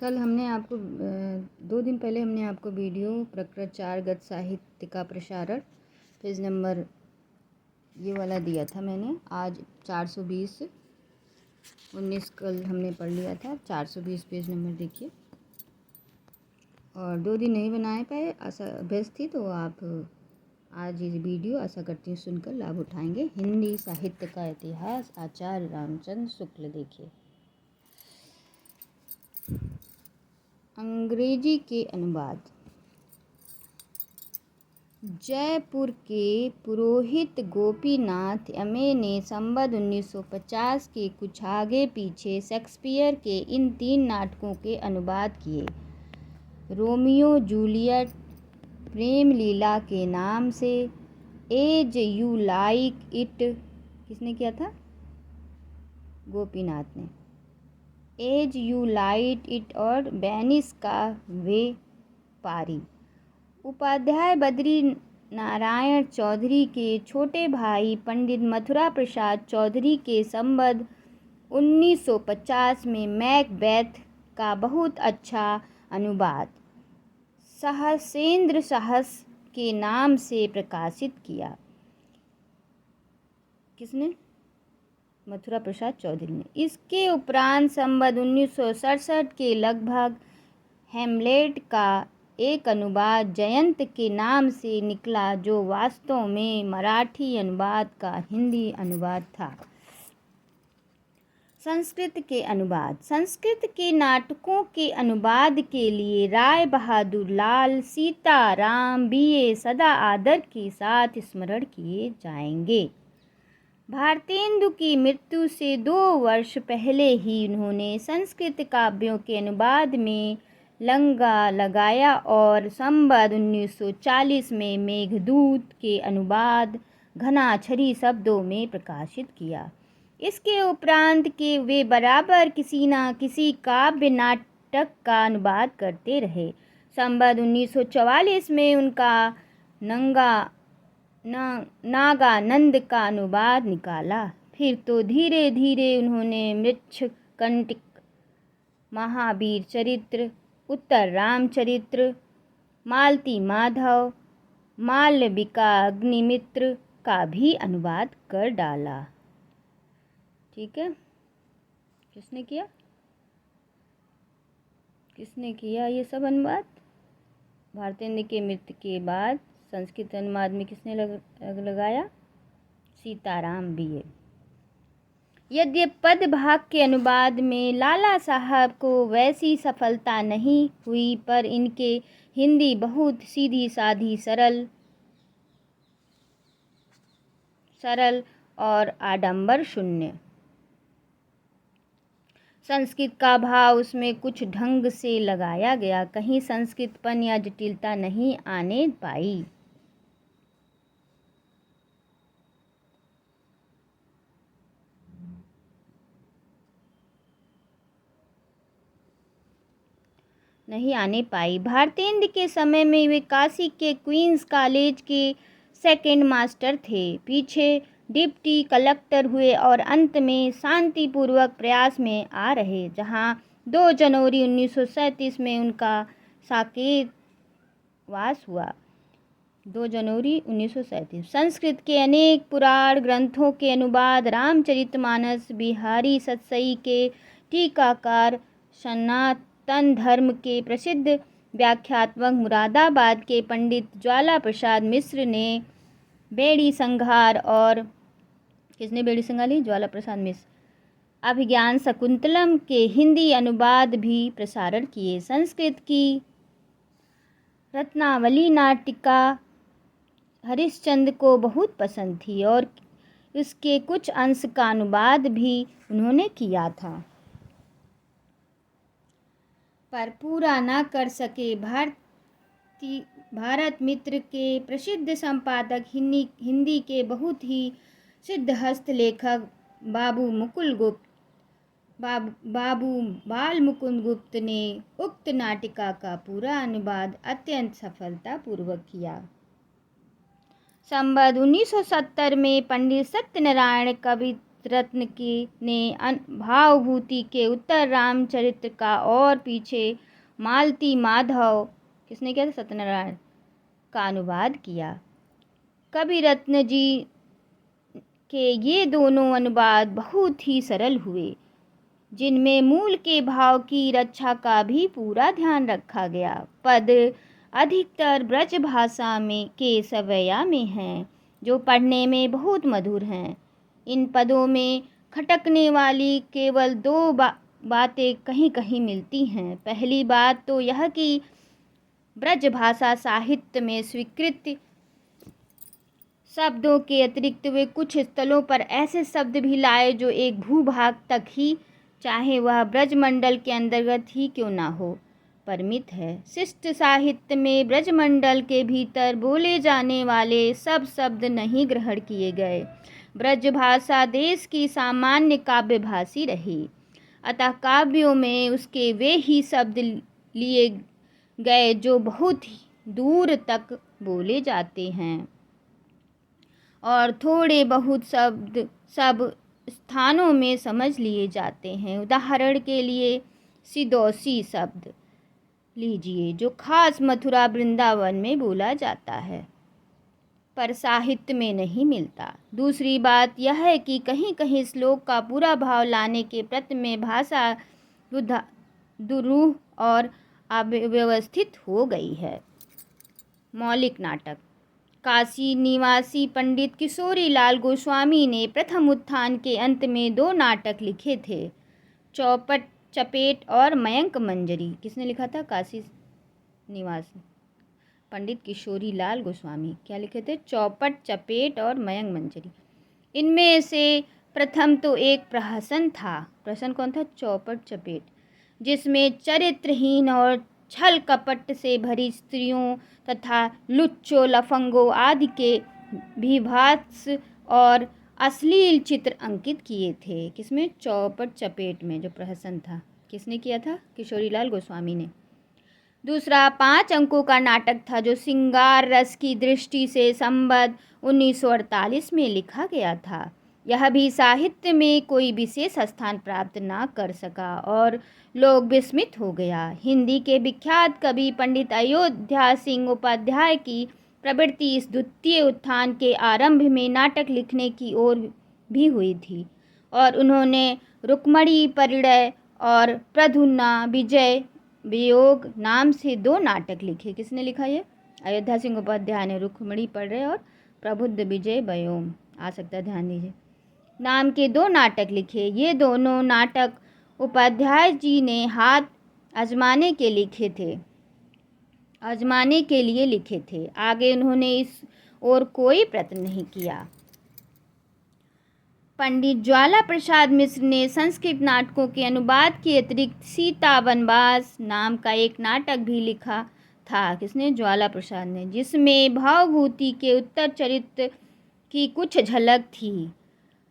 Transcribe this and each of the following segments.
कल हमने आपको 2 दिन पहले हमने आपको वीडियो प्रकृत 4 गद्य साहित्य का प्रसारण पेज नंबर ये वाला दिया था मैंने। आज 420 19 कल हमने पढ़ लिया था। 420 पेज नंबर देखिए। और 2 दिन नहीं बनाए पाए, आशा व्यस्त थी, तो आप आज ये वीडियो आशा करती हूँ सुनकर लाभ उठाएंगे। हिंदी साहित्य का इतिहास, आचार्य रामचंद्र शुक्ल। देखिए, अंग्रेजी के अनुवाद। जयपुर के पुरोहित गोपीनाथ यमे ने संवत 1950 के कुछ आगे पीछे शेक्सपियर के इन 3 नाटकों के अनुवाद किए। रोमियो जूलियट प्रेम लीला के नाम से, एज यू लाइक इट किसने किया था? गोपीनाथ ने। एज यू लाइक इट और वेनिस का व्यापारी। उपाध्याय बद्री नारायण चौधरी के छोटे भाई पंडित मथुरा प्रसाद चौधरी के संवत 1950 में मैकबेथ का बहुत अच्छा अनुवाद सहसेंद्र सहस के नाम से प्रकाशित किया। किसने? मथुरा प्रसाद चौधरी ने। इसके उपरांत संवत 1967 के लगभग हेमलेट का एक अनुवाद जयंत के नाम से निकला, जो वास्तव में मराठी अनुवाद का हिंदी अनुवाद था। संस्कृत के अनुवाद। संस्कृत के नाटकों के अनुवाद के लिए राय बहादुर लाल सीताराम बीए सदा आदर के साथ स्मरण किए जाएंगे। भारतेंदु की मृत्यु से 2 वर्ष पहले ही उन्होंने संस्कृत काव्यों के अनुवाद में लंगा लगाया और संवत 1940 में मेघदूत के अनुवाद घनाक्षरी शब्दों में प्रकाशित किया। इसके उपरांत के वे बराबर किसी न किसी काव्य नाटक का अनुवाद करते रहे। संवत 1944 में उनका नागानंद का अनुवाद निकाला। फिर तो धीरे धीरे उन्होंने मृच्छकंटिक, महावीर चरित्र, उत्तर रामचरित्र, मालती माधव, मालविका अग्निमित्र का भी अनुवाद कर डाला। ठीक है, किसने किया ये सब अनुवाद? भारतेंदु के मृत्यु के बाद संस्कृत अनुवाद में किसने लगाया? सीताराम बीए। यद्यपि पदभाग के अनुवाद में लाला साहब को वैसी सफलता नहीं हुई, पर इनके हिंदी बहुत सीधी साधी, सरल और आडंबर शून्य। संस्कृत का भाव उसमें कुछ ढंग से लगाया गया, कहीं संस्कृतपन या जटिलता नहीं आने पाई। भारतेंदु के समय में वे काशी के क्वींस कॉलेज के सेकंड मास्टर थे, पीछे डिप्टी कलेक्टर हुए और अंत में शांतिपूर्वक प्रयास में आ रहे, जहां 2 जनवरी 1937 में उनका साकेत वास हुआ। 2 जनवरी 1937। संस्कृत के अनेक पुराण ग्रंथों के अनुवाद रामचरितमानस, बिहारी सतसई के टीकाकार, सनातन धर्म के प्रसिद्ध व्याख्यात्मक मुरादाबाद के पंडित ज्वाला प्रसाद मिश्र ने बेड़ी संघार और किसने बेड़ी संघार ली? ज्वाला प्रसाद मिश्र। अभिज्ञान शकुंतलम के हिंदी अनुवाद भी प्रसारण किए। संस्कृत की रत्नावली नाटिका हरिश्चंद्र को बहुत पसंद थी और उसके कुछ अंश का अनुवाद भी उन्होंने किया था, पर पूरा न कर सके। भारत मित्र के प्रसिद्ध संपादक, हिंदी के बहुत ही सिद्धहस्त लेखक बाबू बाल मुकुंद गुप्त ने उक्त नाटिका का पूरा अनुवाद अत्यंत सफलतापूर्वक किया। संवत 1970 में पंडित सत्यनारायण रत्न की ने भावभूति के उत्तर रामचरित्र का और पीछे मालती माधव किसने किया था, सत्यनारायण का अनुवाद किया। कवि रत्न जी के ये दोनों अनुवाद बहुत ही सरल हुए, जिनमें मूल के भाव की रक्षा का भी पूरा ध्यान रखा गया। पद अधिकतर ब्रज भाषा में के सवैया में हैं, जो पढ़ने में बहुत मधुर हैं। इन पदों में खटकने वाली केवल दो बातें कहीं कहीं मिलती हैं। पहली बात तो यह कि ब्रज भाषा साहित्य में स्वीकृत शब्दों के अतिरिक्त वे कुछ स्थलों पर ऐसे शब्द भी लाए जो एक भूभाग तक ही, चाहे वह ब्रजमंडल के अंतर्गत ही क्यों ना हो, परिमित है। शिष्ट साहित्य में ब्रजमंडल के भीतर बोले जाने वाले सब शब्द नहीं ग्रहण किए गए। ब्रज भाषा देश की सामान्य काव्य भाषी रही, अतः काव्यों में उसके वे ही शब्द लिए गए जो बहुत ही दूर तक बोले जाते हैं, और थोड़े बहुत शब्द सब स्थानों में समझ लिए जाते हैं। उदाहरण के लिए सिदौसी शब्द लीजिए, जो खास मथुरा वृंदावन में बोला जाता है पर साहित्य में नहीं मिलता। दूसरी बात यह है कि कहीं कहीं श्लोक का पूरा भाव लाने के प्रयत्न में भाषा दुरूह और अव्यवस्थित हो गई है। मौलिक नाटक। काशी निवासी पंडित किशोरी लाल गोस्वामी ने प्रथम उत्थान के अंत में 2 नाटक लिखे थे, चौपट चपेट और मयंक मंजरी। किसने लिखा था? काशी निवासी पंडित किशोरी लाल गोस्वामी। क्या लिखे थे? चौपट चपेट और मयंक मंजरी। इनमें से प्रथम तो एक प्रहसन था। प्रहसन कौन था? चौपट चपेट, जिसमें चरित्रहीन और छल कपट से भरी स्त्रियों तथा लुच्चों लफंगों आदि के भीभत्स और अश्लील चित्र अंकित किए थे। किसमें? चौपट चपेट में जो प्रहसन था। किसने किया था? किशोरीलाल गोस्वामी ने। दूसरा 5 अंकों का नाटक था, जो श्रृंगार रस की दृष्टि से संवत 1948 में लिखा गया था। यह भी साहित्य में कोई विशेष स्थान प्राप्त ना कर सका और लोग विस्मित हो गया। हिंदी के विख्यात कवि पंडित अयोध्या सिंह उपाध्याय की प्रवृत्ति इस द्वितीय उत्थान के आरंभ में नाटक लिखने की ओर भी हुई थी, और उन्होंने रुक्मणी परिणय और प्रधुना विजय वियोग नाम से 2 नाटक लिखे। किसने लिखा ये? अयोध्या सिंह उपाध्याय ने। रुक्मणी परिणय और प्रबुद्ध विजय वयोम, आ सकता है, ध्यान दीजिए, नाम के 2 नाटक लिखे। ये दोनों नाटक उपाध्याय जी ने हाथ आजमाने के लिए लिखे थे। आगे उन्होंने इस और कोई प्रयत्न नहीं किया। पंडित ज्वाला प्रसाद मिश्र ने संस्कृत नाटकों के अनुवाद के अतिरिक्त सीता वनवास नाम का एक नाटक भी लिखा था। किसने? ज्वाला प्रसाद ने, जिसमें भावभूति के उत्तर चरित्र की कुछ झलक थी।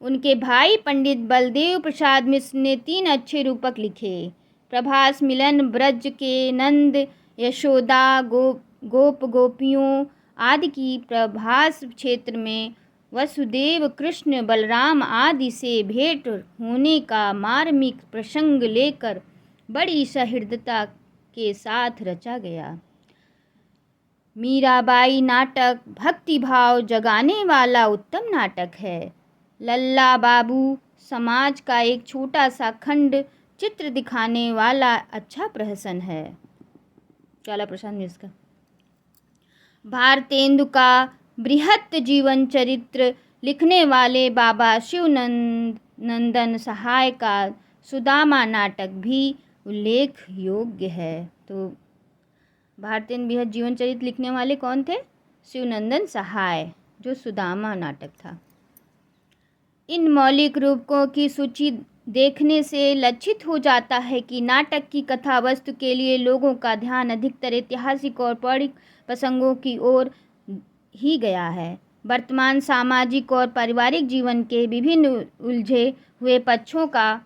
उनके भाई पंडित बलदेव प्रसाद मिश्र ने 3 अच्छे रूपक लिखे। प्रभास मिलन, ब्रज के नंद, यशोदा, गोप गोपियों आदि की प्रभास क्षेत्र में वसुदेव कृष्ण बलराम आदि से भेंट होने का मार्मिक प्रसंग लेकर बड़ी सहृदयता के साथ रचा गया। मीराबाई नाटक भक्तिभाव जगाने वाला उत्तम नाटक है। लल्ला बाबू समाज का एक छोटा सा खंड चित्र दिखाने वाला अच्छा प्रहसन है। ज्वाला प्रसाद मिश्र का। भारतेंदु का बृहत जीवन चरित्र लिखने वाले बाबा शिवनंदन सहाय का सुदामा नाटक भी उल्लेख योग्य है। तो भारतेंदु बृहत जीवन चरित्र लिखने वाले कौन थे? शिवनंदन सहाय, जो सुदामा नाटक था। इन मौलिक रूपकों की सूची देखने से लक्षित हो जाता है कि नाटक की कथा वस्तु के लिए लोगों का ध्यान अधिकतर ऐतिहासिक और पौराणिक प्रसंगों की ओर ही गया है। वर्तमान सामाजिक और पारिवारिक जीवन के विभिन्न उलझे हुए पक्षों का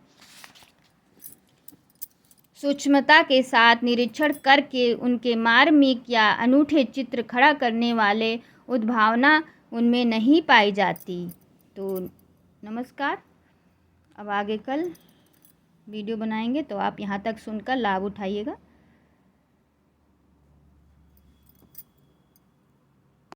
सूक्ष्मता के साथ निरीक्षण करके उनके मार्मिक या अनूठे चित्र खड़ा करने वाले उद्भावना उनमें नहीं पाई जाती। तो नमस्कार। अब आगे कल वीडियो बनाएंगे, तो आप यहाँ तक सुनकर लाभ उठाइएगा।